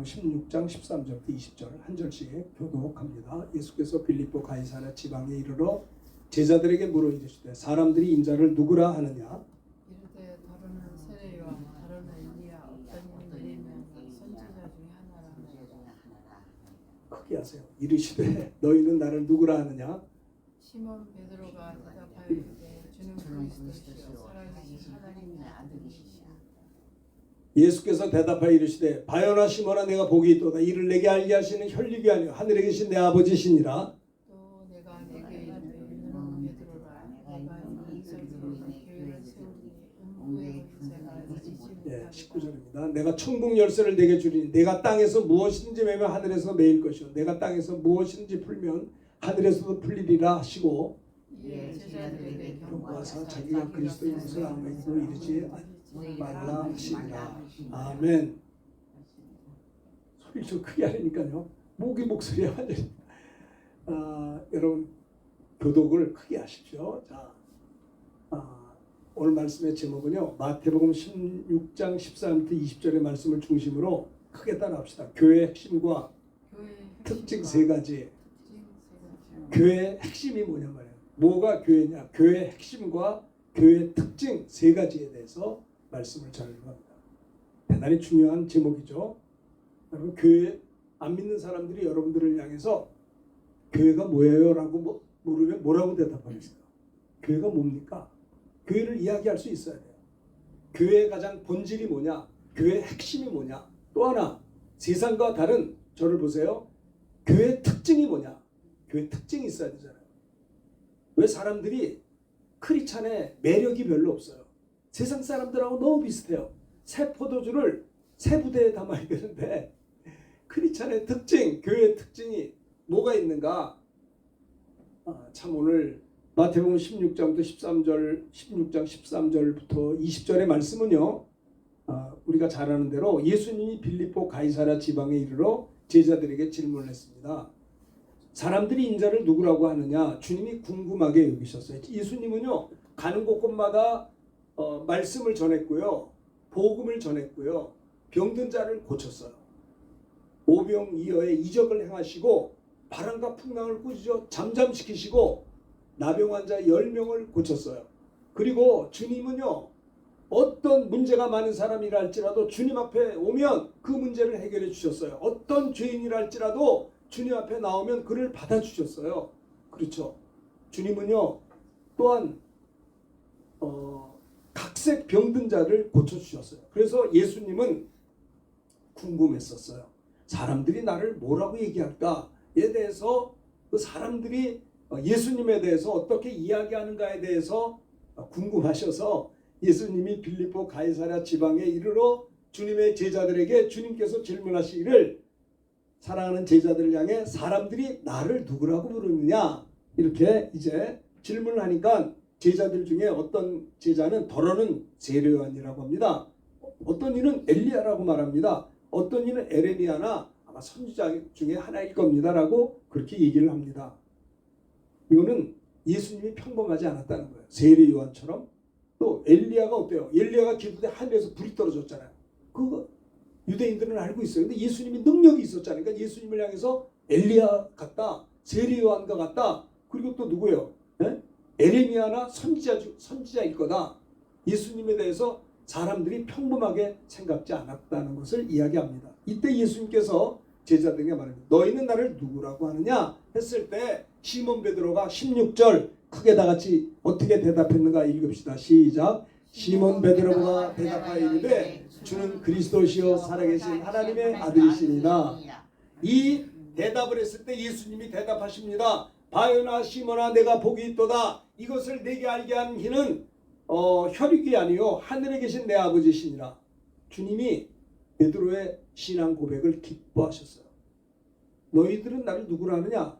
16장 13절부터 20절 한 절씩 교독합니다. 예수께서 빌립보 가이사랴 지방에 이르러 제자들에게 물어 이르시되 사람들이 인자를 누구라 하느냐? 이르되 다루는 세례요한 다루는 엘리야 어떤 이는 내리면 선지자 중에 하나라 하느니라. 크게 하세요. 이르시되 너희는 나를 누구라 하느냐? 시몬 베드로가 대답하여 이르되 주는 그리스도시요 살아계신 하나님의 아들이시라. 예수께서 대답하여 이르시되 바요나 시몬아 내가 복이 있도다. 이를 내게 알게 하시는 혈육이 아니요 하늘에 계신 내 아버지시니라. 또 내가 내게 이르되 너는 베드로라 내가 이 이슬 들어서 교회를 세우리니 음부의 권세가 이기지 못하리라. 19절입니다. 내가 천국 열쇠를 내게 주리니 내가 땅에서 무엇이든지 매면 하늘에서 매일 것이요 내가 땅에서 무엇이든지 풀면 하늘에서도 풀리리라 하시고 이에 제자들에게 경고하사 자기가 그리스도인 것을 아무에게도 이르지 말라 하시니라. 아멘. 소리 좀 크게 하려니까요. 목소리가 완전히 여러분 교독을 크게 하십시오. 자, 오늘 말씀의 제목은요. 마태복음 16장 14절부터 20절의 말씀을 중심으로 크게 따라합시다. 교회의 핵심과 특징 세 가지. 교회의 핵심이 뭐냐 말이에요. 뭐가 교회냐? 교회의 핵심과 교회의 특징 세 가지에 대해서 말씀을 전하려고 합니다. 대단히 중요한 제목이죠. 여러분 교회 안 믿는 사람들이 여러분들을 향해서 교회가 뭐예요? 라고 물으면 뭐라고 대답하겠어요? 교회가 뭡니까? 교회를 이야기할 수 있어야 돼요. 교회의 가장 본질이 뭐냐? 교회의 핵심이 뭐냐? 또 하나 세상과 다른 저를 보세요. 교회의 특징이 뭐냐? 교회 특징이 있어야 되잖아요. 왜 사람들이 크리스찬의 매력이 별로 없어요. 세상 사람들하고 너무 비슷해요. 새 포도주를 새 부대에 담아야 되는데 크리스찬의 특징, 교회의 특징이 뭐가 있는가? 참 오늘 마태복음 16장부터 13절, 16장 13절부터 20절의 말씀은요. 우리가 잘 아는 대로 예수님이 빌립보 가이사랴 지방에 이르러 제자들에게 질문을 했습니다. 사람들이 인자를 누구라고 하느냐? 주님이 궁금하게 여기셨어요. 예수님은요. 가는 곳곳마다 말씀을 전했고요. 복음을 전했고요. 병든 자를 고쳤어요. 오병이어의 이적을 행하시고 바람과 풍랑을 꾸짖어 잠잠시키시고 나병 환자 10명을 고쳤어요. 그리고 주님은요. 어떤 문제가 많은 사람이라 할지라도 주님 앞에 오면 그 문제를 해결해 주셨어요. 어떤 죄인이라 할지라도 주님 앞에 나오면 그를 받아주셨어요. 그렇죠. 주님은요. 또한 각색 병든 자를 고쳐주셨어요. 그래서 예수님은 궁금했었어요. 사람들이 나를 뭐라고 얘기할까에 대해서 그 사람들이 예수님에 대해서 어떻게 이야기하는가에 대해서 궁금하셔서 예수님이 빌립보 가이사랴 지방에 이르러 주님의 제자들에게 주님께서 질문하시기를 사랑하는 제자들을 향해 사람들이 나를 누구라고 부르느냐 이렇게 이제 질문을 하니까 제자들 중에 어떤 제자는 더러는 세례요한이라고 합니다. 어떤 이는 엘리야라고 말합니다. 어떤 이는 에레미야나 아마 선지자 중에 하나일 겁니다라고 그렇게 얘기를 합니다. 이거는 예수님이 평범하지 않았다는 거예요. 세례요한처럼. 또 엘리야가 어때요? 엘리야가 기도때 하늘에서 불이 떨어졌잖아요. 그거 유대인들은 알고 있어요. 근데 예수님이 능력이 있었잖아요. 그러니까 예수님을 향해서 엘리야 같다, 세례요한과 같다. 그리고 또 누구예요? 네? 에레미야나 선지자일 거다. 예수님에 대해서 사람들이 평범하게 생각지 않았다는 것을 이야기합니다. 이때 예수님께서 제자들에게 말합니다. 너희는 나를 누구라고 하느냐 했을 때 시몬 베드로가 16절 크게 다 같이 어떻게 대답했는가 읽읍시다. 시작. 시몬 베드로가 대답하여 이르되 주는 그리스도시요 살아계신 하나님의 아들이시니라. 이 대답을 했을 때 예수님이 대답하십니다. 바요나 시몬아 내가 복이 있도다. 이것을 내게 알게 한 이는 혈육이 아니요 하늘에 계신 내 아버지시니라. 주님이 베드로의 신앙 고백을 기뻐하셨어요. 너희들은 나를 누구라 하느냐?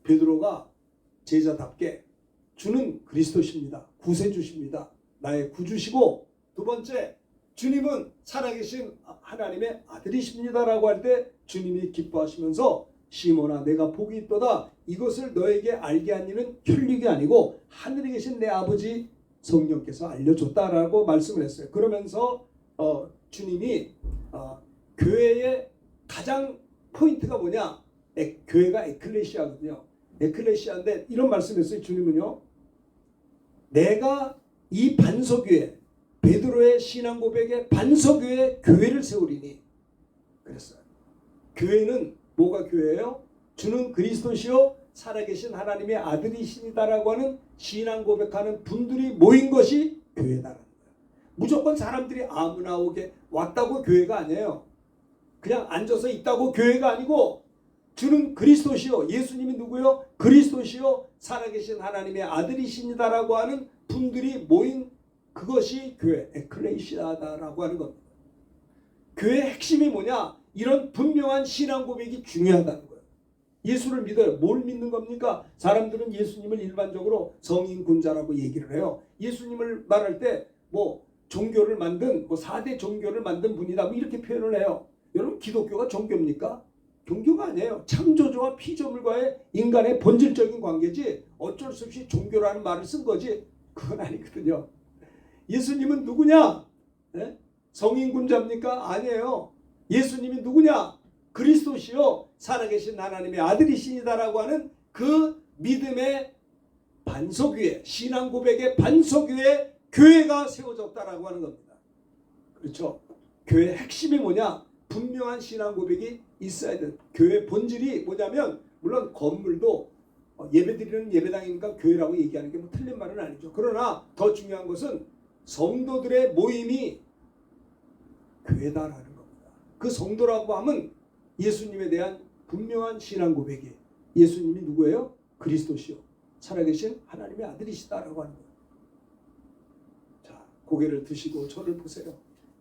베드로가 제자답게 주는 그리스도십니다. 구세주십니다. 나의 구주시고 두 번째 주님은 살아계신 하나님의 아들이십니다라고 할 때 주님이 기뻐하시면서 시몬아 내가 복이 있도다. 이것을 너에게 알게 한 이는 혈육이 아니고 하늘에 계신 내 아버지 성령께서 알려줬다라고 말씀을 했어요. 그러면서 주님이 교회의 가장 포인트가 뭐냐? 교회가 에클레시아거든요. 에클레시아인데 이런 말씀했어요. 주님은요. 내가 이 반석위에 베드로의 신앙 고백에 반석위에 교회를 세우리니 그랬어요. 교회는 뭐가 교회예요? 주는 그리스도시요 살아계신 하나님의 아들이시니다라고 하는 신앙 고백하는 분들이 모인 것이 교회다라는 거예요. 무조건 사람들이 아무나 오게 왔다고 교회가 아니에요. 그냥 앉아서 있다고 교회가 아니고 주는 그리스도시요 예수님이 누구요? 그리스도시요 살아계신 하나님의 아들이시니다라고 하는 분들이 모인 그것이 교회 에클레시아다라고 하는 겁니다. 교회의 핵심이 뭐냐? 이런 분명한 신앙 고백이 중요하다는 거예요. 예수를 믿어요. 뭘 믿는 겁니까? 사람들은 예수님을 일반적으로 성인군자라고 얘기를 해요. 예수님을 말할 때 뭐 종교를 만든 뭐 4대 종교를 만든 분이다 뭐 이렇게 표현을 해요. 여러분 기독교가 종교입니까? 종교가 아니에요. 창조주와 피조물과의 인간의 본질적인 관계지 어쩔 수 없이 종교라는 말을 쓴 거지 그건 아니거든요. 예수님은 누구냐? 네? 성인군자입니까? 아니에요. 예수님이 누구냐? 그리스도시요 살아계신 하나님의 아들이시니다라고 하는 그 믿음의 반석 위에 신앙 고백의 반석 위에 교회가 세워졌다라고 하는 겁니다. 그렇죠? 교회의 핵심이 뭐냐? 분명한 신앙 고백이 있어야 돼. 교회 본질이 뭐냐면 물론 건물도 예배드리는 예배당이니까 교회라고 얘기하는 게 뭐 틀린 말은 아니죠. 그러나 더 중요한 것은 성도들의 모임이 교회다라는 겁니다. 그 성도라고 하면 예수님에 대한 분명한 신앙 고백이 예수님이 누구예요? 그리스도시요 살아계신 하나님의 아들이시다라고 하는 거예요. 자, 고개를 드시고 저를 보세요.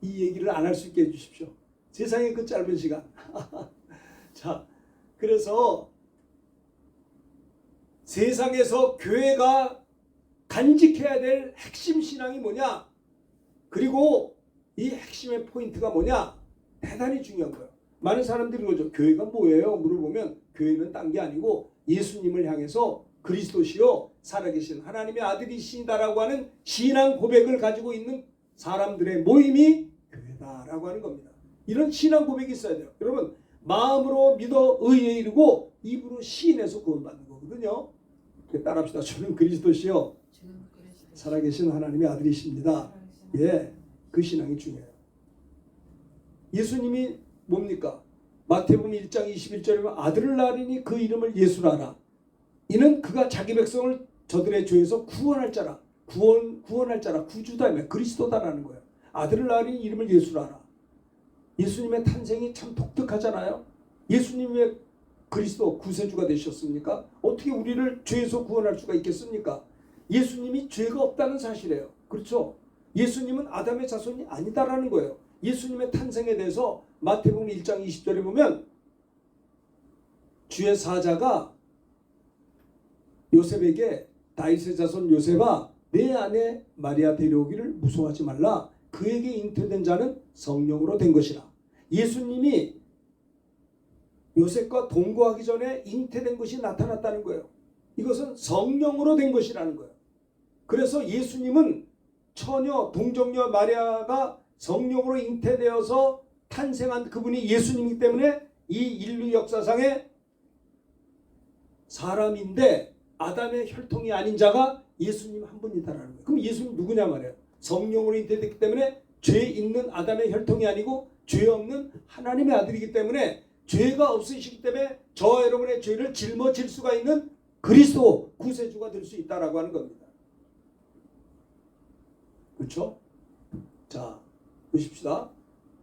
이 얘기를 안 할 수 있게 해주십시오. 세상의 그 짧은 시간. 자, 그래서 세상에서 교회가 간직해야 될 핵심 신앙이 뭐냐? 그리고 이 핵심의 포인트가 뭐냐? 대단히 중요한 거예요. 많은 사람들이 그러죠. 교회가 뭐예요? 물어보면 교회는 딴 게 아니고 예수님을 향해서 그리스도시요 살아계신 하나님의 아들이시다라고 하는 신앙 고백을 가지고 있는 사람들의 모임이 교회다라고 하는 겁니다. 이런 신앙 고백이 있어야 돼요. 여러분 마음으로 믿어 의에 이르고 입으로 시인해서 구원받는 거거든요. 따라합시다. 주는 그리스도시요 살아계신 하나님의 아들이십니다. 예, 그 신앙이 중요해요. 예수님이 뭡니까? 마태복음 1장 21절에 보면 아들을 낳으리니 그 이름을 예수라라. 이는 그가 자기 백성을 저들의 죄에서 구원할 자라. 구원할 자라. 구주다. 그리스도다라는 거예요. 아들을 낳으리니 이름을 예수라라. 예수님의 탄생이 참 독특하잖아요. 예수님의 그리스도 구세주가 되셨습니까? 어떻게 우리를 죄에서 구원할 수가 있겠습니까? 예수님이 죄가 없다는 사실이에요. 그렇죠? 예수님은 아담의 자손이 아니다라는 거예요. 예수님의 탄생에 대해서 마태복음 1장 20절에 보면 주의 사자가 요셉에게 다윗의 자손 요셉아 내 아내 마리아 데려오기를 무서워하지 말라. 그에게 잉태된 자는 성령으로 된 것이라. 예수님이 요셉과 동거하기 전에 잉태된 것이 나타났다는 거예요. 이것은 성령으로 된 것이라는 거예요. 그래서 예수님은 처녀 동정녀 마리아가 성령으로 잉태되어서 탄생한 그분이 예수님이기 때문에 이 인류 역사상의 사람인데 아담의 혈통이 아닌 자가 예수님 한 분이다라는 거예요. 그럼 예수님 누구냐 말이에요. 성령으로 잉태됐기 때문에 죄 있는 아담의 혈통이 아니고 죄 없는 하나님의 아들이기 때문에 죄가 없으시기 때문에 저와 여러분의 죄를 짊어질 수가 있는 그리스도 구세주가 될 수 있다라고 하는 겁니다. 그렇죠? 자, 보십시다.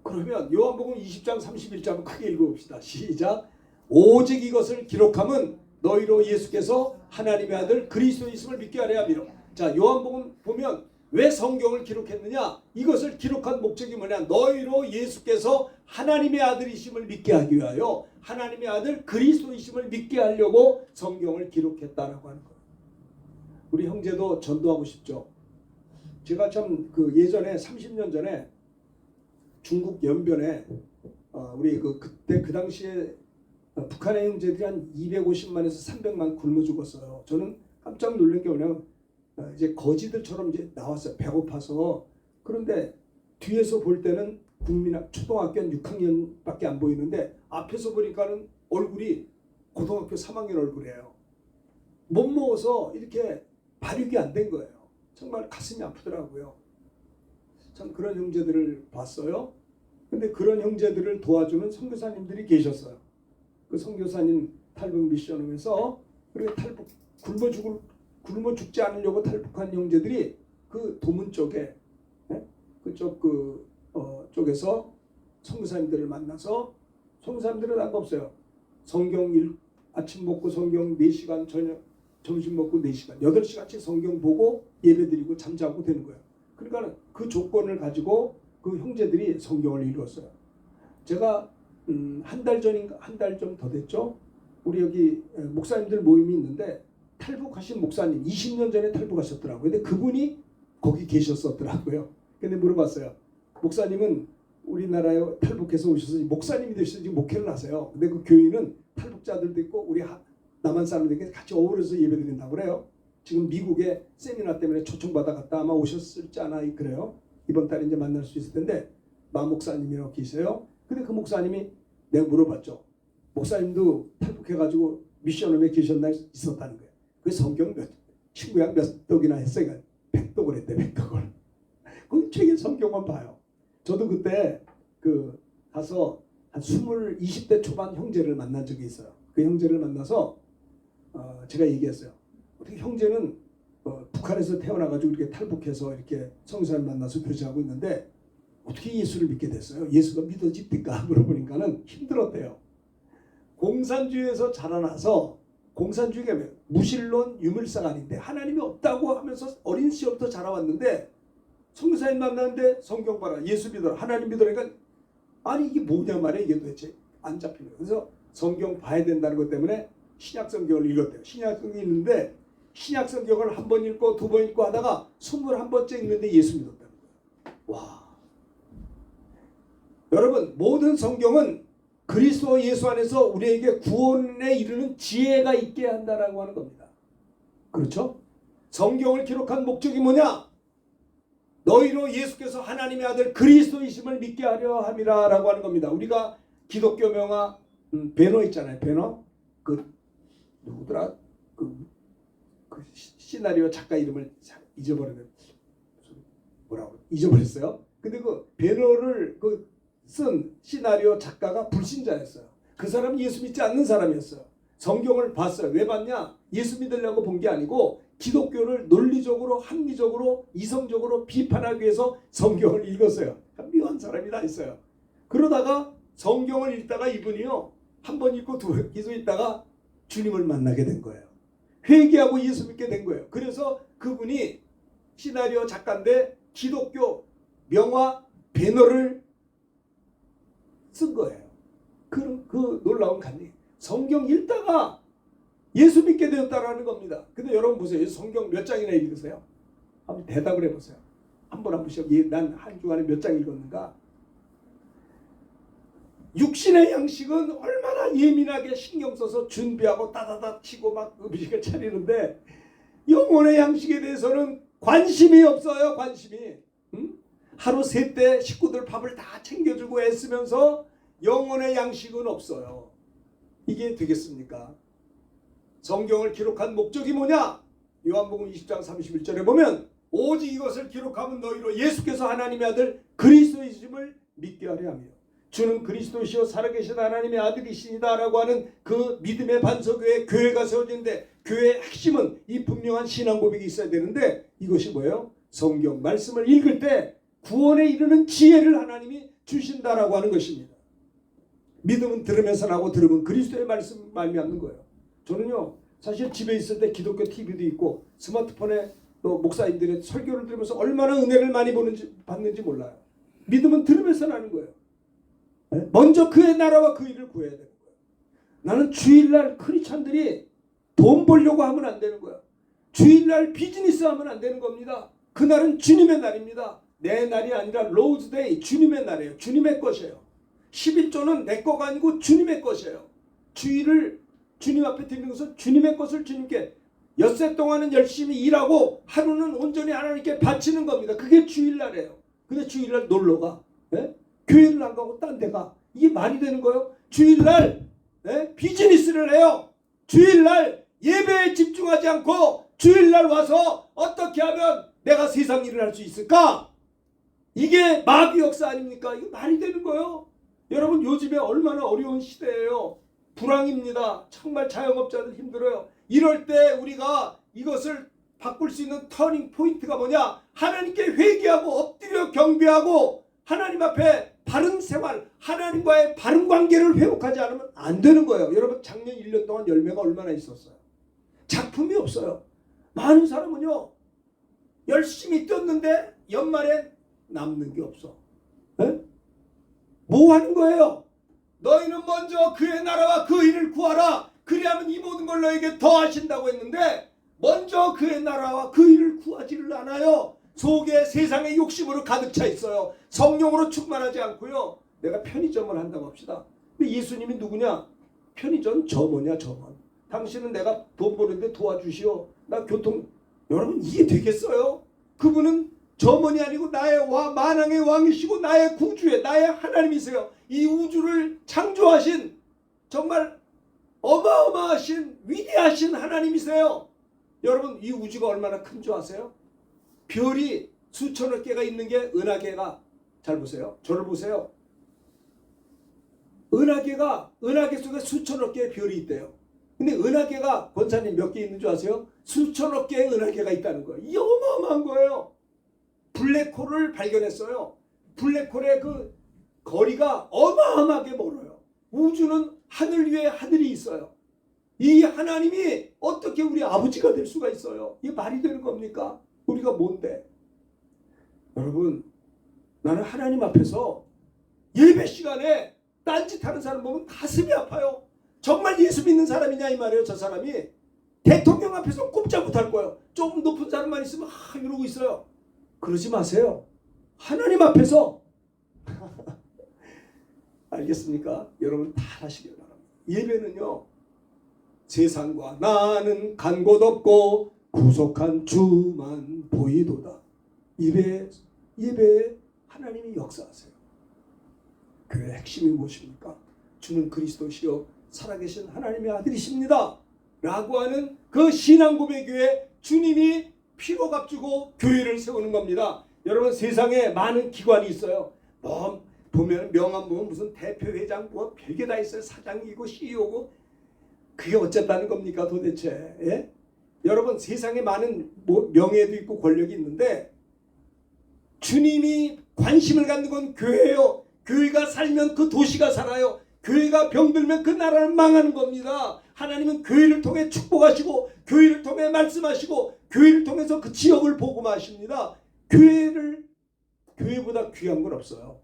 그러면 요한복음 20장 31절 한번 크게 읽어봅시다. 시작. 오직 이것을 기록함은 너희로 예수께서 하나님의 아들 그리스도이심을 믿게 하려 함이로. 자, 요한복음 보면 왜 성경을 기록했느냐? 이것을 기록한 목적이 뭐냐? 너희로 예수께서 하나님의 아들이심을 믿게 하기 위하여 하나님의 아들 그리스도이심을 믿게 하려고 성경을 기록했다라고 하는 거예요. 우리 형제도 전도하고 싶죠. 제가 참 그 예전에 30년 전에 중국 연변에 우리 그때 그 당시에 북한의 형제들이 한 250만에서 300만 굶어 죽었어요. 저는 깜짝 놀란 게 뭐냐면 이제 거지들처럼 이제 나왔어요. 배고파서. 그런데 뒤에서 볼 때는 국민학 초등학교 6학년밖에 안 보이는데 앞에서 보니까는 얼굴이 고등학교 3학년 얼굴이에요. 못 먹어서 이렇게 발육이 안 된 거예요. 정말 가슴이 아프더라고요. 참 그런 형제들을 봤어요. 근데 그런 형제들을 도와주는 선교사님들이 계셨어요. 그 선교사님 탈북 미션홈에서 그렇게 탈북 굶어 죽지 않으려고 탈북한 형제들이 그 도문 쪽에 그쪽 쪽에서 선교사님들을 만나서 선교사님들은 안 없어요. 아침 먹고 성경 4시간, 저녁 점심 먹고 4시간, 8시간씩 성경 보고 예배드리고 잠자고 되는 거예요. 그러니까 그 조건을 가지고 그 형제들이 성경을 읽었어요. 제가 한 달 좀 더 됐죠. 우리 여기 목사님들 모임이 있는데 탈북하신 목사님 20년 전에 탈북하셨더라고요. 근데 그분이 거기 계셨었더라고요. 근데 물어봤어요. 목사님은 우리나라에 탈북해서 오셔서 목사님이 되셔서 지금 목회를 하세요. 근데 그 교인은 탈북자들도 있고 우리 남한 사람들끼리 같이 어우러서 예배드린다고 그래요. 지금 미국에 세미나 때문에 초청받아 갔다 아마 오셨을지 않아 그래요. 이번 달에 이제 만날 수 있을 텐데 마 목사님이라고 계세요. 근데 그 목사님이 내가 물어봤죠. 목사님도 탈북해가지고 미션홈에 계셨나 있었다는 거예요. 그 성경 친구야 몇 독이나 했어요. 100독을 했대. 100독을. 그 책에 성경만 봐요. 저도 그때 가서 한 20대 초반 형제를 만난 적이 있어요. 그 형제를 만나서 제가 얘기했어요. 어떻게 형제는 북한에서 태어나가지고 이렇게 탈북해서 이렇게 성사를 만나서 교제하고 있는데 어떻게 예수를 믿게 됐어요? 예수가 믿어집니까? 물어보니까는 힘들었대요. 공산주의에서 자라나서 공산주의가 무신론 유물상한인데 하나님이 없다고 하면서 어린 시절부터 자라왔는데 성교사님 만났는데 성경 봐라 예수 믿어라 하나님 믿어라 그러니까 아니 이게 뭐냐 말이야 이게 도대체 안 잡히는 거예요. 그래서 성경 봐야 된다는 것 때문에 신약 성경을 읽었대요. 신약 성경이 있는데 신약 성경을 한 번 읽고 두 번 읽고 하다가 21번째 읽는데 예수 믿었다는 거예요. 와. 여러분 모든 성경은 그리스도 예수 안에서 우리에게 구원에 이르는 지혜가 있게 한다라고 하는 겁니다. 그렇죠? 성경을 기록한 목적이 뭐냐? 너희로 예수께서 하나님의 아들 그리스도이심을 믿게 하려 함이라라고 하는 겁니다. 우리가 기독교 명화 배너 있잖아요. 배너 누구더라? 그 시나리오 작가 이름을 잊어버렸어요. 뭐라고 잊어버렸어요. 근데 그 배너를 쓴 시나리오 작가가 불신자였어요. 그 사람은 예수 믿지 않는 사람이었어요. 성경을 봤어요. 왜 봤냐? 예수 믿으려고 본 게 아니고 기독교를 논리적으로 합리적으로 이성적으로 비판하기 위해서 성경을 읽었어요. 묘한 사람이 다 있어요. 그러다가 성경을 읽다가 이분이요. 한 번 읽고 두 번 읽다가 주님을 만나게 된 거예요. 회개하고 예수 믿게 된 거예요. 그래서 그분이 시나리오 작가인데 기독교 명화 배너를 쓴 거예요. 그 놀라운 간증. 성경 읽다가 예수 믿게 되었다라는 겁니다. 근데 여러분 보세요. 성경 몇 장이나 읽으세요? 한번 대답을 해보세요. 한 번씩 난 한 주간에 몇 장 읽었는가? 육신의 양식은 얼마나 예민하게 신경 써서 준비하고 따다다 치고 막 음식을 차리는데 영혼의 양식에 대해서는 관심이 없어요. 관심이. 하루 세 때 식구들 밥을 다 챙겨주고 애쓰면서 영혼의 양식은 없어요. 이게 되겠습니까? 성경을 기록한 목적이 뭐냐? 요한복음 20장 31절에 보면 오직 이것을 기록하면 너희로 예수께서 하나님의 아들 그리스도이심을 믿게 하려 하며 주는 그리스도시요 살아계신 하나님의 아들이시니다 라고 하는 그 믿음의 반석에 교회가 세워지는데 교회의 핵심은 이 분명한 신앙 고백이 있어야 되는데 이것이 뭐예요? 성경 말씀을 읽을 때 구원에 이르는 지혜를 하나님이 주신다라고 하는 것입니다. 믿음은 들으면서 나고 들으면 그리스도의 말씀 말미암는 거예요. 저는요 사실 집에 있을 때 기독교 TV도 있고 스마트폰에 또 목사님들의 설교를 들으면서 얼마나 은혜를 많이 받는지 몰라요. 믿음은 들으면서 나는 거예요. 먼저 그의 나라와 그 일을 구해야 되는 거예요. 나는 주일날 크리스찬들이 돈 벌려고 하면 안 되는 거예요. 주일날 비즈니스 하면 안 되는 겁니다. 그날은 주님의 날입니다. 내 날이 아니라 로즈데이 주님의 날이에요. 주님의 것이에요. 11조는 내 거가 아니고 주님의 것이에요. 주일을 주님 앞에 드리는 것은 주님의 것을 주님께 엿새 동안은 열심히 일하고 하루는 온전히 하나님께 바치는 겁니다. 그게 주일날이에요. 근데 주일날 놀러가 교회를 안 가고 딴 데가. 이게 말이 되는 거예요? 주일날 비즈니스를 해요. 주일날 예배에 집중하지 않고 주일날 와서 어떻게 하면 내가 세상 일을 할 수 있을까? 이게 마귀 역사 아닙니까? 이게 말이 되는 거예요. 여러분 요즘에 얼마나 어려운 시대예요. 불황입니다. 정말 자영업자들 힘들어요. 이럴 때 우리가 이것을 바꿀 수 있는 터닝 포인트가 뭐냐? 하나님께 회개하고 엎드려 경배하고 하나님 앞에 바른 생활, 하나님과의 바른 관계를 회복하지 않으면 안 되는 거예요. 여러분 작년 1년 동안 열매가 얼마나 있었어요? 작품이 없어요. 많은 사람은요 열심히 뛰었는데 연말에 남는 게 없어. 에? 뭐 하는 거예요? 너희는 먼저 그의 나라와 그 일을 구하라. 그리하면 이 모든 걸 너에게 더하신다고 했는데 먼저 그의 나라와 그 일을 구하지를 않아요. 속에 세상의 욕심으로 가득 차 있어요. 성령으로 충만하지 않고요. 내가 편의점을 한다고 합시다. 근데 예수님이 누구냐? 편의점 점원이야, 점원. 당신은 내가 돈 버는데 도와주시오. 나 교통. 여러분 이게 되겠어요? 그분은 점원이 아니고 나의 만왕의 왕이시고 나의 구주의 나의 하나님이세요. 이 우주를 창조하신 정말 어마어마하신 위대하신 하나님이세요. 여러분 이 우주가 얼마나 큰 줄 아세요? 별이 수천억 개가 있는 게 은하계가, 잘 보세요. 저를 보세요. 은하계 속에 수천억 개의 별이 있대요. 근데 은하계가 권사님 몇 개 있는 줄 아세요? 수천억 개의 은하계가 있다는 거예요. 이게 어마어마한 거예요. 블랙홀을 발견했어요. 블랙홀의 그 거리가 어마어마하게 멀어요. 우주는 하늘 위에 하늘이 있어요. 이 하나님이 어떻게 우리 아버지가 될 수가 있어요? 이게 말이 되는 겁니까? 우리가 뭔데? 여러분 나는 하나님 앞에서 예배 시간에 딴짓하는 사람 보면 가슴이 아파요. 정말 예수 믿는 사람이냐 이 말이에요. 저 사람이 대통령 앞에서 꼼짝 못할 거예요. 조금 높은 사람만 있으면 이러고 있어요. 그러지 마세요. 하나님 앞에서 알겠습니까? 여러분 다 하시길 바랍니다. 예배는요 세상과 나는 간 곳 없고 구속한 주만 보이도다. 예배에 하나님이 역사하세요. 교회의 핵심이 무엇입니까? 주는 그리스도시요 살아계신 하나님의 아들이십니다 라고 하는 그 신앙 고백에 주님이 피로 값주고 교회를 세우는 겁니다. 여러분 세상에 많은 기관이 있어요. 보면 명함 보면 무슨 대표회장 뭐 별게 다 있어요. 사장이고 CEO고 그게 어쨌다는 겁니까 도대체? 예? 여러분 세상에 많은 명예도 있고 권력이 있는데 주님이 관심을 갖는 건 교회예요. 교회가 살면 그 도시가 살아요. 교회가 병들면 그 나라는 망하는 겁니다. 하나님은 교회를 통해 축복하시고 교회를 통해 말씀하시고 교회를 통해서 그 지역을 복음하십니다. 교회보다 귀한 건 없어요.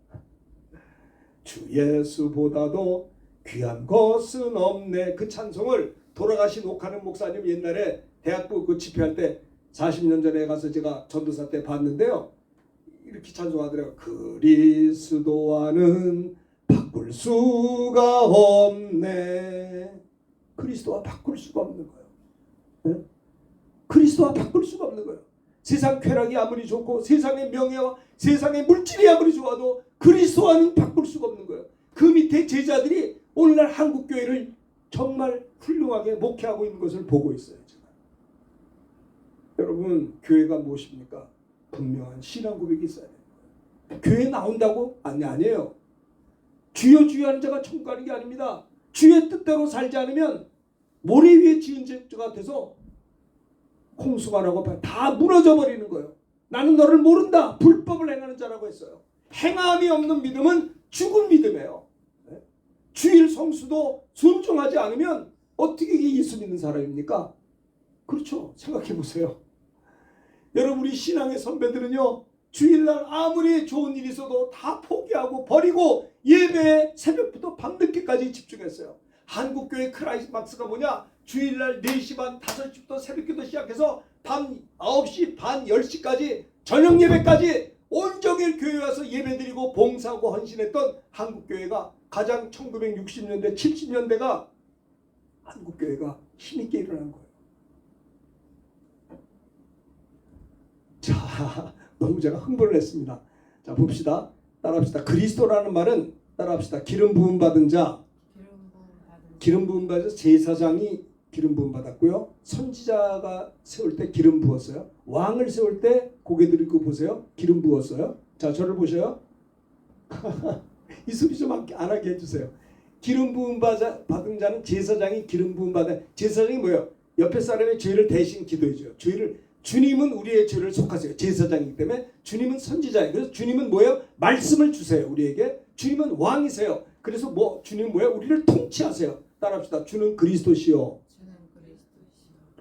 주 예수보다도 귀한 것은 없네. 그 찬송을 돌아가신 옥하는 목사님 옛날에 대학부 그 집회할 때 40년 전에 가서 제가 전도사 때 봤는데요. 이렇게 찬송하더라고요. 그리스도와는 바꿀 수가 없네. 그리스도와 바꿀 수가 없는 거예요. 네? 그리스도와 바꿀 수가 없는 거예요. 세상 쾌락이 아무리 좋고 세상의 명예와 세상의 물질이 아무리 좋아도 그리스도와는 바꿀 수가 없는 거예요. 그 밑에 제자들이 오늘날 한국교회를 정말 훌륭하게 목회하고 있는 것을 보고 있어요. 제가. 여러분 교회가 무엇입니까? 분명한 신앙 고백이 있어야 돼요. 교회 나온다고? 아니에요. 주여 주여 하는 자가 천국 가는 게 아닙니다. 주의 뜻대로 살지 않으면 모래 위에 지은 자가 돼서 홍수가 나고 다 무너져 버리는 거예요. 나는 너를 모른다. 불법을 행하는 자라고 했어요. 행함이 없는 믿음은 죽은 믿음이에요. 주일 성수도 순종하지 않으면 어떻게 예수 믿는 사람입니까? 그렇죠. 생각해 보세요. 여러분 우리 신앙의 선배들은요. 주일날 아무리 좋은 일이 있어도 다 포기하고 버리고 예배에 새벽부터 밤늦게까지 집중했어요. 한국교회 크라이스마스가 뭐냐? 주일날 4시 반 5시부터 새벽기도 시작해서 밤 9시 반 10시까지 저녁 예배까지 온종일 교회에 와서 예배드리고 봉사하고 헌신했던 한국교회가 가장 1960년대 70년대가 한국교회가 힘있게 일어난 거예요. 자, 너무 제가 흥분을 했습니다. 자, 봅시다. 따라합시다. 그리스도라는 말은 따라합시다. 기름 부음 받은 자, 기름 부음 받은 제사장이 기름 부음 받았고요. 선지자가 세울 때 기름 부었어요. 왕을 세울 때 고개 들고 보세요. 기름 부었어요. 자, 저를 보셔요. 이 소리 좀 안 하게 해주세요. 기름 부음 받은 자는 제사장이 기름 부음 받은 제사장이 뭐예요? 옆에 사람의 죄를 대신 기도해줘요. 주님은 우리의 죄를 속하세요. 제사장이기 때문에 주님은 선지자예요. 그래서 주님은 뭐예요? 말씀을 주세요. 우리에게. 주님은 왕이세요. 그래서 주님은 뭐예요? 우리를 통치하세요. 따라합시다. 주는 그리스도시요.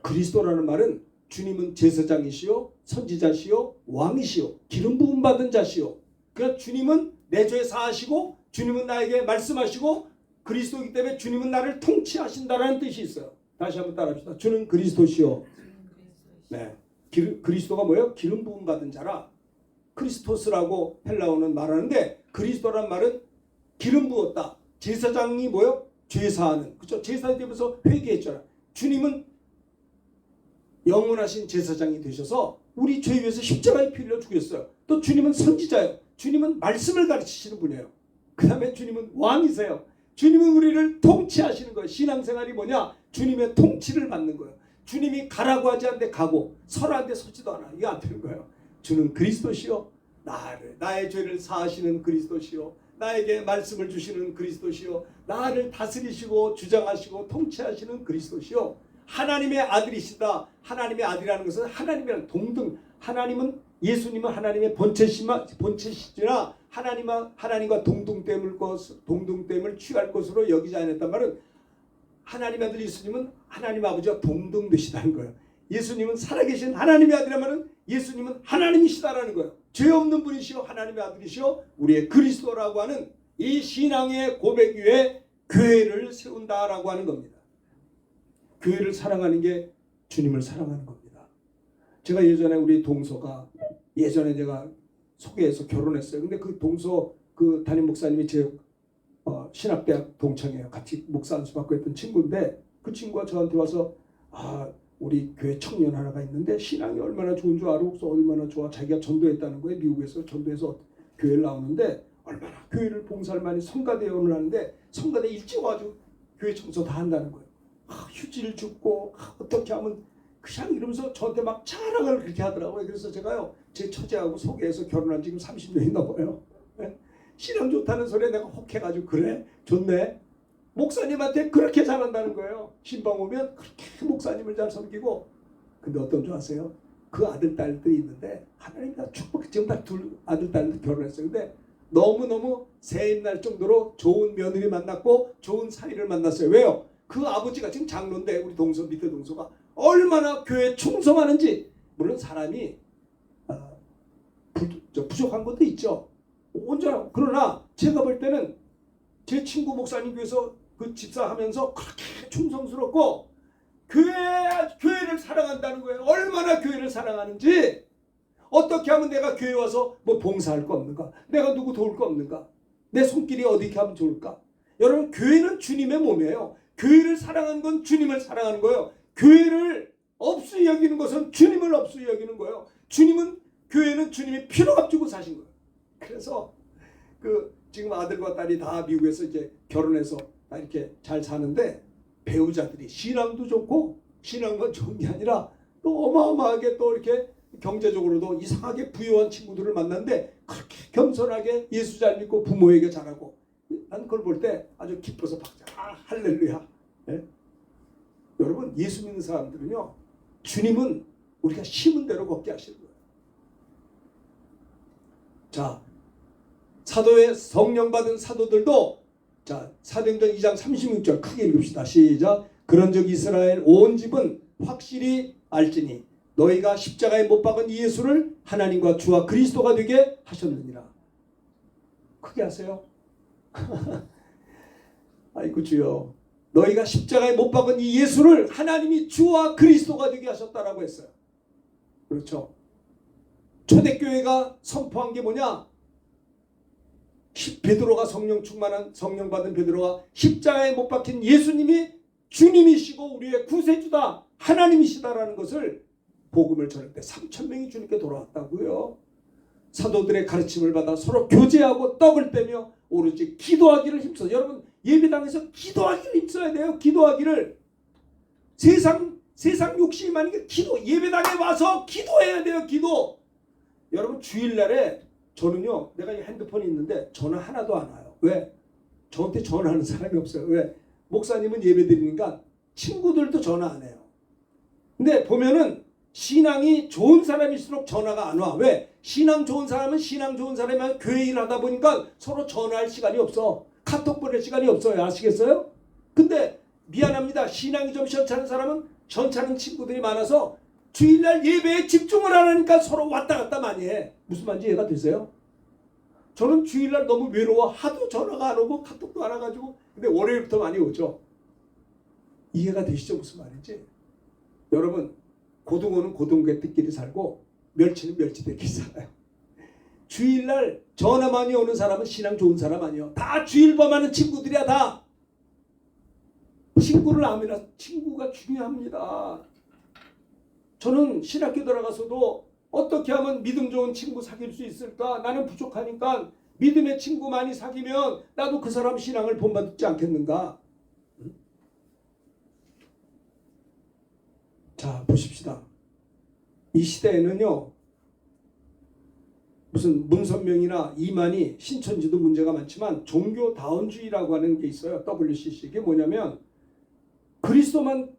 그리스도라는 말은 주님은 제사장이시요, 선지자시요, 왕이시요, 기름 부음 받은 자시요. 그러니까 주님은 내 죄 사하시고 주님은 나에게 말씀하시고 그리스도이기 때문에 주님은 나를 통치하신다라는 뜻이 있어요. 다시 한번 따라합시다. 주는 그리스도시요. 네, 그리스도가 뭐예요? 기름 부음 받은 자라. 크리스토스라고 헬라어는 말하는데 그리스도란 말은 기름 부었다. 제사장이 뭐예요? 죄 사하는. 그렇죠? 제사장이 되면서 회개했잖아. 주님은 영원하신 제사장이 되셔서 우리 죄 위해서 십자가에 피 흘려 죽였어요. 또 주님은 선지자예요. 주님은 말씀을 가르치시는 분이에요. 그 다음에 주님은 왕이세요. 주님은 우리를 통치하시는 거예요. 신앙생활이 뭐냐? 주님의 통치를 받는 거예요. 주님이 가라고 하지 않는데 가고 서라는데 서지도 않아. 이게 안 되는 거예요. 주는 그리스도시요. 나의 죄를 사하시는 그리스도시요. 나에게 말씀을 주시는 그리스도시요. 나를 다스리시고 주장하시고 통치하시는 그리스도시요. 하나님의 아들이시다. 하나님의 아들이라는 것은 하나님이랑 동등. 예수님은 하나님의 본체시지나 하나님과 동등됨을 취할 것으로 여기지 않았단 말은 하나님의 아들 예수님은 하나님 아버지와 동등되시다는 거예요. 예수님은 살아계신 하나님의 아들이란 말은 예수님은 하나님이시다라는 거예요. 죄 없는 분이시요 하나님의 아들이시요 우리의 그리스도라고 하는 이 신앙의 고백 위에 교회를 세운다라고 하는 겁니다. 교회를 사랑하는 게 주님을 사랑하는 겁니다. 제가 예전에 우리 동서가 예전에 제가 소개해서 결혼했어요. 근데 그 동서 그 담임 목사님이 제 신학대학 동창이에요. 같이 목사 안수 받고 했던 친구인데 그 친구가 저한테 와서 우리 교회 청년 하나가 있는데 신앙이 얼마나 좋은 줄 알고 얼마나 좋아. 자기가 전도했다는 거예요. 미국에서 전도해서 교회를 나오는데 얼마나 교회를 봉사를 많이 성가대원을 하는데 성가대 일찍 와가지고 교회 청소 다 한다는 거예요. 휴지를 줍고 어떻게 하면 그냥 이러면서 저한테 막 자랑을 그렇게 하더라고요. 그래서 제가요 제 처제하고 소개해서 결혼한 지금 30년이 넘어요. 네? 신앙 좋다는 소리에 내가 혹해가지고 그래 좋네. 목사님한테 그렇게 잘한다는 거예요. 신방 오면 그렇게 목사님을 잘 섬기고. 근데 어떤 줄 아세요? 그 아들 딸들이 있는데 하나님 다 축복. 지금 다 둘 아들 딸들 결혼했어요. 근데 너무너무 새임날 정도로 좋은 며느리 만났고 좋은 사위를 만났어요. 왜요? 그 아버지가 지금 장로인데 우리 동서 밑에 동서가 얼마나 교회에 충성하는지. 물론 사람이 부족한 것도 있죠. 온전하고. 그러나 제가 볼 때는 제 친구 목사님 교회에서 그 집사하면서 그렇게 충성스럽고 교회를 사랑한다는 거예요. 얼마나 교회를 사랑하는지. 어떻게 하면 내가 교회 와서 뭐 봉사할 거 없는가? 내가 누구 도울 거 없는가? 내 손길이 어디게 하면 좋을까? 여러분 교회는 주님의 몸이에요. 교회를 사랑하는 건 주님을 사랑하는 거예요. 교회를 없이 여기는 것은 주님을 없이 여기는 거예요. 교회는 주님이 피로 값주고 사신 거예요. 그래서 지금 아들과 딸이 다 미국에서 이제 결혼해서 다 이렇게 잘 사는데 배우자들이 신앙도 좋고 신앙만 좋은 게 아니라 또 어마어마하게 또 이렇게 경제적으로도 이상하게 부유한 친구들을 만났는데 그렇게 겸손하게 예수 잘 믿고 부모에게 잘하고 난 그걸 볼 때 아주 기뻐서 박자 할렐루야. 네? 여러분 예수 믿는 사람들은요 주님은 우리가 심은 대로 걷게 하시는 거예요. 자, 사도의 성령 받은 사도들도 자 사도행전 2장 36절 크게 읽읍시다. 시작. 그런즉 이스라엘 온 집은 확실히 알지니 너희가 십자가에 못 박은 이 예수를 하나님과 주와 그리스도가 되게 하셨느니라. 크게 하세요. 아이고 주여, 너희가 십자가에 못 박은 이 예수를 하나님이 주와 그리스도가 되게 하셨다라고 했어요. 그렇죠. 초대교회가 선포한 게 뭐냐? 베드로가 성령 받은 베드로가 십자가에 못 박힌 예수님이 주님이시고 우리의 구세주다, 하나님이시다라는 것을 복음을 전할 때 3,000명이 주님께 돌아왔다고요. 사도들의 가르침을 받아 서로 교제하고 떡을 떼며 오로지 기도하기를 힘써. 여러분 예배당에서 기도하기를 힘써야 돼요. 기도하기를. 세상 욕심이 많은 게 기도. 예배당에 와서 기도해야 돼요. 기도. 여러분 주일날에 저는요, 내가 이 핸드폰이 있는데 전화 하나도 안 와요. 왜? 저한테 전화하는 사람이 없어요. 왜? 목사님은 예배 드리니까 친구들도 전화 안 해요. 근데 보면은 신앙이 좋은 사람일수록 전화가 안 와. 왜? 신앙 좋은 사람은 신앙 좋은 사람이면 교회 일 하다 보니까 서로 전화할 시간이 없어. 카톡 보낼 시간이 없어요. 아시겠어요? 근데 미안합니다. 신앙이 좀 시원찮은 사람은 시원찮은 친구들이 많아서 주일날 예배에 집중을 안 하니까 서로 왔다 갔다 많이 해. 무슨 말인지 이해가 되세요? 저는 주일날 너무 외로워. 하도 전화가 안 오고 카톡도 안 와가지고. 근데 월요일부터 많이 오죠. 이해가 되시죠? 무슨 말인지? 여러분 고등어는 고등어개끼리 살고 멸치는 멸치들끼리 살아요. 주일날 전화 많이 오는 사람은 신앙 좋은 사람 아니에요. 다 주일 범하는 친구들이야. 다. 친구를 아무나 친구가 중요합니다. 저는 신학교 들어가서도 어떻게 하면 믿음 좋은 친구 사귈 수 있을까? 나는 부족하니까 믿음의 친구 많이 사귀면 나도 그 사람 신앙을 본받지 않겠는가? 자, 보십시다. 이 시대에는요, 무슨 문선명이나 이만희, 신천지도 문제가 많지만 종교다원주의라고 하는 게 있어요. WCC. 이게 뭐냐면 그리스도만,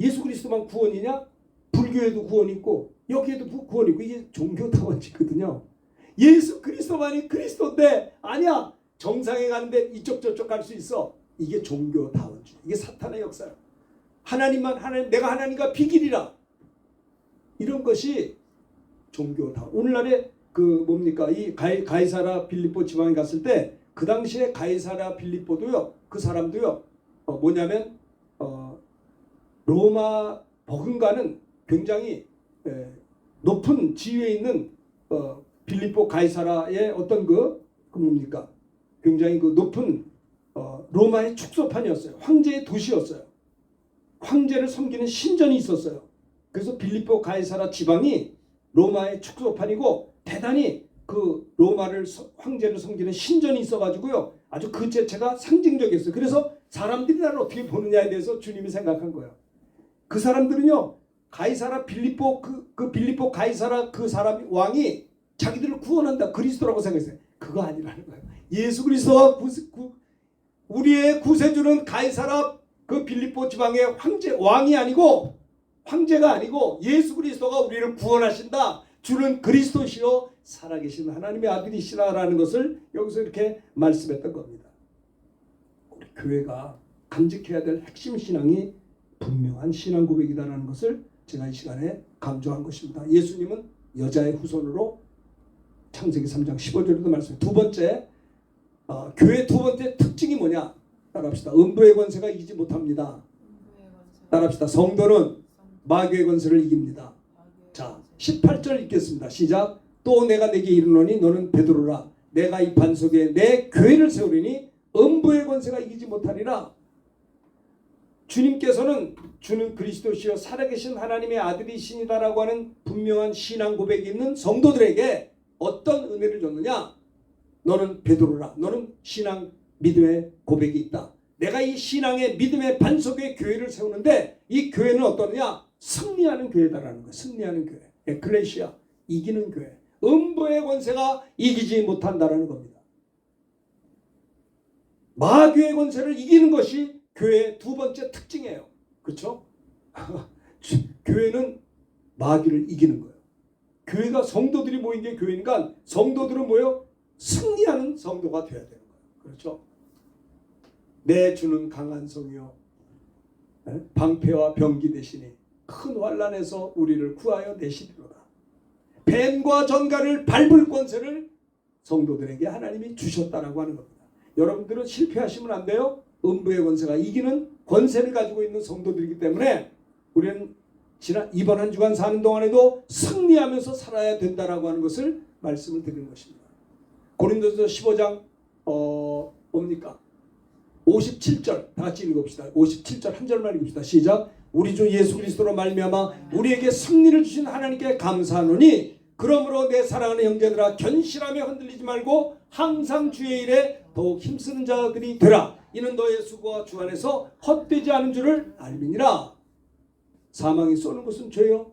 예수 그리스도만 구원이냐? 불교에도 구원이 있고 여기에도 구원이 있고. 이게 종교다원주의거든요. 예수 그리스도만이 그리스도인데 아니야. 정상에 가는데 이쪽 저쪽 갈 수 있어. 이게 종교다원주의. 이게 사탄의 역사야. 하나님만 하나님, 내가 하나님과 비길이라. 이런 것이 종교다. 오늘날에 그 뭡니까? 이 가이사라 빌립보 지방에 갔을 때 그 당시에 가이사라 빌립보도요. 그 사람도요. 뭐냐면 로마 버금가는 굉장히 높은 지위에 있는 빌립보 가이사라의 어떤 그 뭡니까? 굉장히 그 높은 로마의 축소판이었어요. 황제의 도시였어요. 황제를 섬기는 신전이 있었어요. 그래서 빌립보 가이사라 지방이 로마의 축소판이고 대단히 그 로마를 황제를 섬기는 신전이 있어가지고요. 아주 그 자체가 상징적이었어요. 그래서 사람들이 나를 어떻게 보느냐에 대해서 주님이 생각한 거예요. 그 사람들은요. 가이사라 빌립보 그 빌립보 가이사라 그 사람 왕이 자기들을 구원한다. 그리스도라고 생각했어요. 그거 아니라는 거예요. 예수 그리스도가 우리의 구세주는 가이사라 그 빌립보 지방의 왕이 아니고 황제가 아니고 예수 그리스도가 우리를 구원하신다. 주는 그리스도시요 살아계신 하나님의 아들이시라라는 것을 여기서 이렇게 말씀했던 겁니다. 우리 교회가 간직해야 될 핵심 신앙이 분명한 신앙 고백이다라는 것을 제가 이 시간에 강조한 것입니다. 예수님은 여자의 후손으로 창세기 3장 15절에도 말씀해요. 두 번째 교회의 두 번째 특징이 뭐냐? 따라합시다. 음부의 권세가 이기지 못합니다. 따라합시다. 성도는 마귀의 권세를 이깁니다. 자, 18절 읽겠습니다. 시작. 또 내가 내게 이르노니 너는 베드로라. 내가 이 반석에 내 교회를 세우리니 음부의 권세가 이기지 못하리라. 주님께서는 주는 그리스도시요 살아계신 하나님의 아들이시니다라고 하는 분명한 신앙 고백이 있는 성도들에게 어떤 은혜를 줬느냐? 너는 베드로라. 너는 신앙 믿음의 고백이 있다. 내가 이 신앙의 믿음의 반석의 교회를 세우는데 이 교회는 어떠느냐? 승리하는 교회다라는 거예요. 승리하는 교회. 에클레시아. 이기는 교회. 음부의 권세가 이기지 못한다라는 겁니다. 마귀의 권세를 이기는 것이 교회의 두 번째 특징이에요. 그렇죠? 교회는 마귀를 이기는 거예요. 교회가 성도들이 모인 게 교회니까 성도들은 뭐예요? 승리하는 성도가 되어야 되는 거예요. 그렇죠? 내 주는 강한 성이요 방패와 병기 대신에 큰 환난에서 우리를 구하여 내시리로다. 뱀과 전갈을 밟을 권세를 성도들에게 하나님이 주셨다라고 하는 겁니다. 여러분들은 실패하시면 안 돼요. 음부의 권세가 이기는 권세를 가지고 있는 성도들이기 때문에 우리는 이번 한 주간 사는 동안에도 승리하면서 살아야 된다라고 하는 것을 말씀을 드리는 것입니다. 고린도서 15장 뭡니까? 57절 다 같이 읽읍시다. 57절 한 절만 읽읍시다. 시작. 우리 주 예수 그리스도로 말미암아 우리에게 승리를 주신 하나님께 감사하노니 그러므로 내 사랑하는 형제들아 견실하며 흔들리지 말고 항상 주의 일에 더욱 힘쓰는 자들이 되라. 이는 너의 수고와 주 안에서 헛되지 않은 줄을 알미니라. 사망이 쏘는 것은 죄요,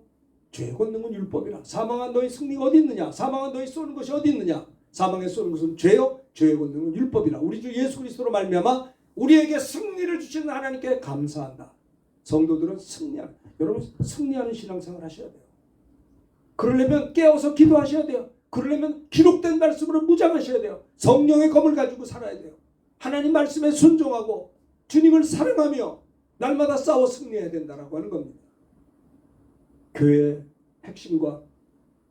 죄의 권능은 율법이라. 사망한 너의 승리가 어디 있느냐? 사망한 너의 쏘는 것이 어디 있느냐? 사망에 쏘는 것은 죄요, 죄의 권능은 율법이라. 우리 주 예수 그리스도로 말미암아 우리에게 승리를 주시는 하나님께 감사한다. 성도들은 승리하는, 여러분 승리하는 신앙생활 하셔야 돼요. 그러려면 깨어서 기도하셔야 돼요. 그러려면 기록된 말씀으로 무장하셔야 돼요. 성령의 검을 가지고 살아야 돼요. 하나님 말씀에 순종하고 주님을 사랑하며 날마다 싸워 승리해야 된다라고 하는 겁니다. 교회의 핵심과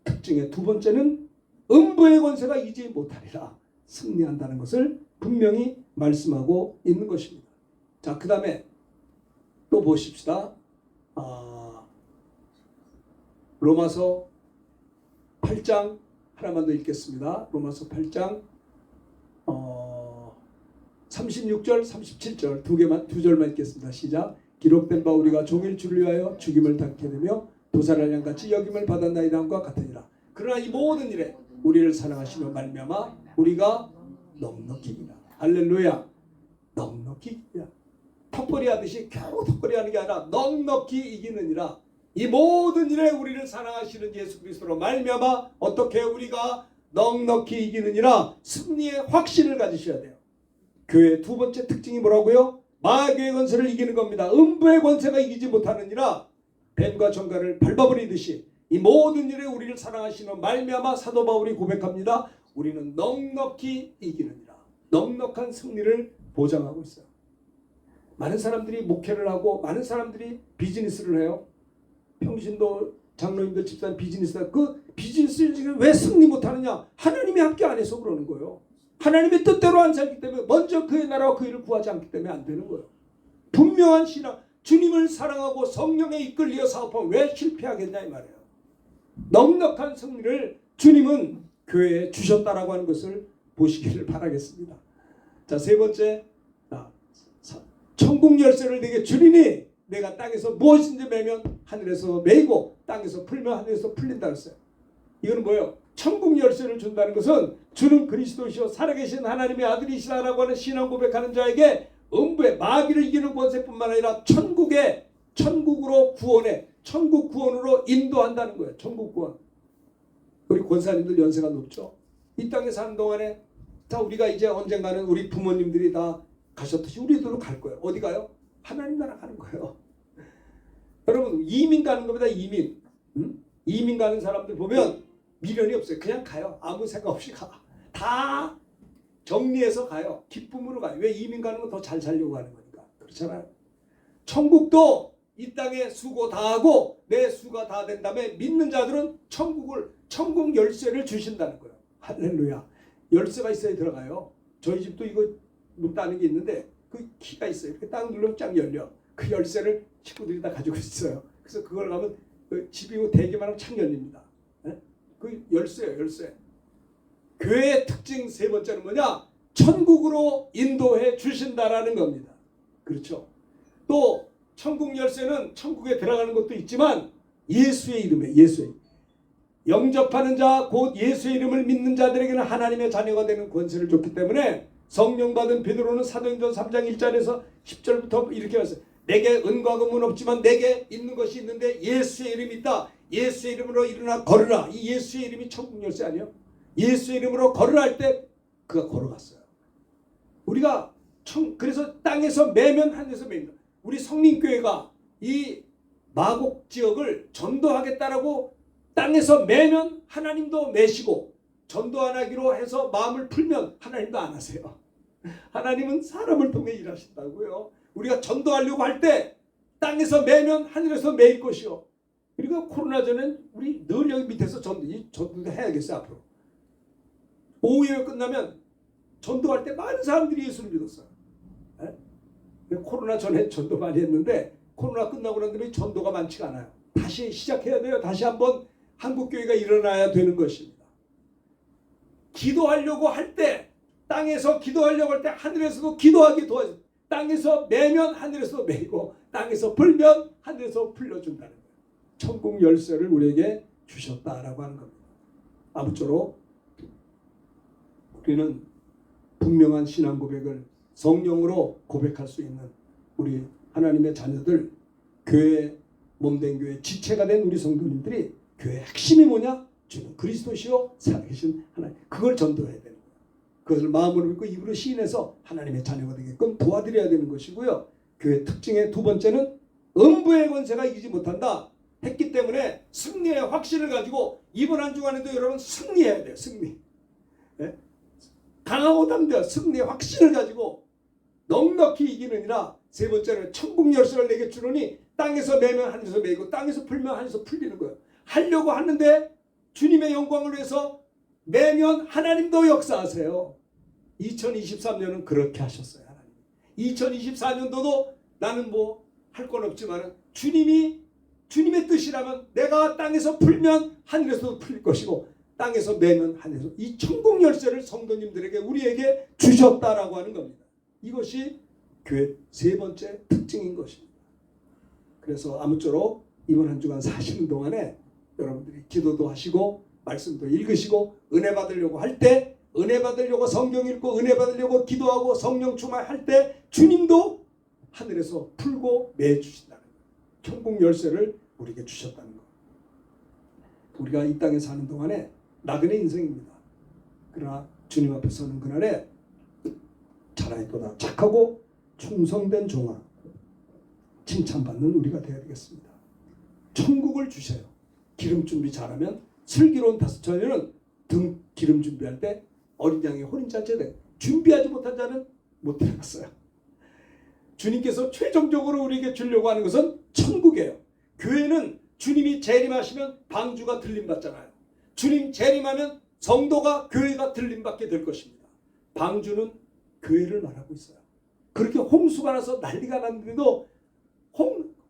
특징의 두 번째는 음부의 권세가 이기지 못하리라. 승리한다는 것을 분명히 말씀하고 있는 것입니다. 자, 그 다음에 또 보십시다. 로마서 8장 하나만 더 읽겠습니다. 로마서 8장 36절 37절 두 절만 읽겠습니다. 시작. 기록된 바 우리가 종일 주를 위하여 죽임을 당케 되며 도살할 양같이 여김을 받았나이다 함과 같으니라. 그러나 이 모든 일에 우리를 사랑하시며 말미암아 우리가 넉넉히 이기라. 할렐루야. 넉넉히 이기라. 턱걸이 하듯이 겨우 턱걸이 하는 게 아니라 넉넉히 이기느니라. 이 모든 일에 우리를 사랑하시는 예수 그리스도로 말미암아 어떻게 우리가 넉넉히 이기느니라. 승리의 확신을 가지셔야 돼요. 교회의 두 번째 특징이 뭐라고요? 마귀의 권세를 이기는 겁니다. 음부의 권세가 이기지 못하느니라. 뱀과 정갈을 밟아버리듯이 이 모든 일에 우리를 사랑하시는 말미암아 사도 바울이 고백합니다. 우리는 넉넉히 이기느니라. 넉넉한 승리를 보장하고 있어요. 많은 사람들이 목회를 하고 많은 사람들이 비즈니스를 해요. 평신도 장로님들 집사님 비즈니스다. 그 비즈니스를 지금 왜 승리 못하느냐? 하나님이 함께 안 해서 그러는 거예요. 하나님의 뜻대로 안 살기 때문에 먼저 그의 나라와 그 일을 구하지 않기 때문에 안 되는 거예요. 분명한 신앙, 주님을 사랑하고 성령에 이끌려 사업하면 왜 실패하겠냐 이 말이에요. 넉넉한 승리를 주님은 교회에 주셨다라고 하는 것을 보시기를 바라겠습니다. 자, 세 번째, 천국 열쇠를 내게 주리니 내가 땅에서 무엇인지 매면 하늘에서 매이고 땅에서 풀면 하늘에서 풀린다 했어요. 이건 뭐예요? 천국 열쇠를 준다는 것은 주는 그리스도시요 살아계신 하나님의 아들이시라고 하는 신앙 고백하는 자에게 음부의 마귀를 이기는 권세뿐만 아니라 천국으로 구원해 천국 구원으로 인도한다는 거예요. 천국 구원. 우리 권사님들 연세가 높죠. 이 땅에 사는 동안에 다 우리가 이제 언젠가는 우리 부모님들이 다 가셨듯이 우리들도 갈 거예요. 어디 가요? 하나님 나라 가는 거예요. 여러분 이민 가는 겁니다. 이민. 이민 가는 사람들 보면 미련이 없어요. 그냥 가요. 아무 생각 없이 가. 다 정리해서 가요. 기쁨으로 가요. 왜 이민 가는 건 더 잘 살려고 하는 거니까. 그렇잖아요. 천국도 이 땅에 수고 다 하고 내 수가 다 된 다음에 믿는 자들은 천국 열쇠를 주신다는 거예요. 할렐루야. 열쇠가 있어야 들어가요. 저희 집도 이거 문 따는 게 있는데 그 키가 있어요. 이렇게 딱 누르면 쫙 열려. 그 열쇠를 식구들이 다 가지고 있어요. 그래서 그걸 가면 그 집이 되기만 하면 창 열립니다. 네? 그 열쇠예요. 열쇠. 교회의 특징 세 번째는 뭐냐? 천국으로 인도해 주신다라는 겁니다. 그렇죠. 또 천국 열쇠는 천국에 들어가는 것도 있지만 예수의 이름에 예수의 영접하는 자 곧 예수의 이름을 믿는 자들에게는 하나님의 자녀가 되는 권세를 줬기 때문에 성령 받은 베드로는 사도행전 3장 1절에서 10절부터 이렇게 말했어요. 내게 은과 금은 없지만 내게 있는 것이 있는데 예수의 이름이 있다. 예수의 이름으로 일어나 걸으라. 이 예수의 이름이 천국 열쇠 아니에요? 예수의 이름으로 걸으라 할 때 그가 걸어갔어요. 우리가 그래서 땅에서 매면 하늘에서 맵니다. 우리 성림교회가 이 마곡 지역을 전도하겠다라고 땅에서 매면 하나님도 매시고 전도 안 하기로 해서 마음을 풀면 하나님도 안 하세요. 하나님은 사람을 통해 일하신다고요. 우리가 전도하려고 할 때 땅에서 매면 하늘에서 매일 것이요. 그리고 코로나 전엔 우리 늘 여기 밑에서 전도도 해야겠어요. 앞으로 오후에 끝나면 전도할 때 많은 사람들이 예수를 믿었어요. 네? 코로나 전에 전도 많이 했는데 코로나 끝나고 난 다음에 전도가 많지가 않아요. 다시 시작해야 돼요. 다시 한번 한국교회가 일어나야 되는 것입니다. 기도하려고 할 때 땅에서 기도하려고 할 때 하늘에서도 기도하게 도와줘요. 땅에서 매면 하늘에서 매고 땅에서 풀면 하늘에서 풀려준다는 거예요. 천국 열쇠를 우리에게 주셨다라고 하는 겁니다. 아무쪼록 우리는 분명한 신앙 고백을 성령으로 고백할 수 있는 우리 하나님의 자녀들, 교회 몸된 교회 지체가 된 우리 성도님들이 교회의 핵심이 뭐냐? 주는 그리스도시요 살아계신 하나님. 그걸 전도해야 되는 거예요. 그것을 마음으로 믿고 입으로 시인해서 하나님의 자녀가 되게끔 도와드려야 되는 것이고요. 교회 특징의 두 번째는 음부의 권세가 이기지 못한다 했기 때문에 승리의 확신을 가지고 이번 한 주간에도 여러분 승리해야 돼요. 승리. 네? 강하고 담대한 승리의 확신을 가지고 넉넉히 이기느니라. 세 번째는 천국 열쇠를 내게 주노니 땅에서 매면 하늘에서 매고 땅에서 풀면 하늘에서 풀리는 거예요. 하려고 하는데 주님의 영광을 위해서 매면 하나님도 역사하세요. 2023년은 그렇게 하셨어요. 하나님. 2024년도도 나는 뭐 할 건 없지만 주님의 뜻이라면 내가 땅에서 풀면 하늘에서도 풀릴 것이고 땅에서 매면 하늘에서 이 천국 열쇠를 성도님들에게 우리에게 주셨다라고 하는 겁니다. 이것이 교회 세 번째 특징인 것입니다. 그래서 아무쪼록 이번 한 주간 사시는 동안에 여러분들이 기도도 하시고 말씀도 읽으시고 은혜 받으려고 할 때 은혜 받으려고 성경 읽고 은혜 받으려고 기도하고 성령 충만할 때 주님도 하늘에서 풀고 매주신다는 거예요. 천국 열쇠를 우리에게 주셨다는 거예요. 우리가 이 땅에 사는 동안에 나그네 인생입니다. 그러나 주님 앞에 서는 그날에 차라리보다 착하고 충성된 종아 칭찬받는 우리가 되어야 되겠습니다. 천국을 주셔요. 기름 준비 잘하면 슬기로운 다섯 처녀는 등 기름 준비할 때 어린 양의 혼인잔치에 돼. 준비하지 못한 자는 못 들어갔어요. 주님께서 최종적으로 우리에게 주려고 하는 것은 천국이에요. 교회는 주님이 재림하시면 방주가 들림받잖아요. 주님 재림하면 성도가 교회가 들림받게 될 것입니다. 방주는 교회를 말하고 있어요. 그렇게 홍수가 나서 난리가 났는데도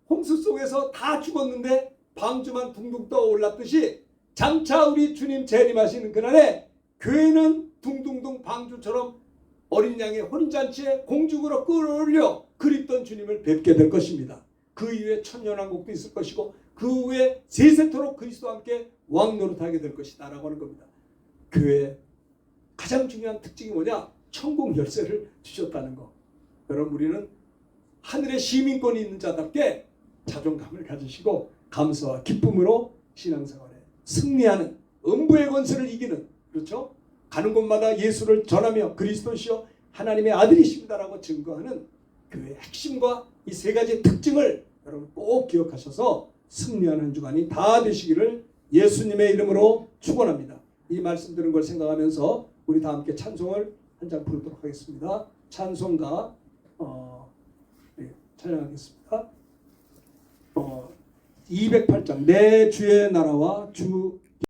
홍수 속에서 다 죽었는데 방주만 둥둥 떠올랐듯이 장차 우리 주님 재림하시는 그날에 교회는 둥둥둥 방주처럼 어린 양의 혼인잔치에 공중으로 끌어올려 그립던 주님을 뵙게 될 것입니다. 그 이후에 천년왕국도 있을 것이고 그 후에 세세토록 그리스도와 함께 왕노릇하게 될 것이다 라고 하는 겁니다. 교회의 가장 중요한 특징이 뭐냐? 천국 열쇠를 주셨다는 거. 여러분 우리는 하늘의 시민권이 있는 자답게 자존감을 가지시고 감사와 기쁨으로 신앙생활에 승리하는 음부의 권세를 이기는 그렇죠? 가는 곳마다 예수를 전하며 그리스도시여 하나님의 아들이십니다라고 증거하는 교회의 핵심과 이 세 가지 특징을 여러분 꼭 기억하셔서 승리하는 한 주간이 다 되시기를 예수님의 이름으로 축원합니다. 이 말씀 들은 걸 생각하면서 우리 다 함께 찬송을 한 장 부르도록 하겠습니다. 찬송가 찬양하겠습니다. 208장 내 주의 나라와 주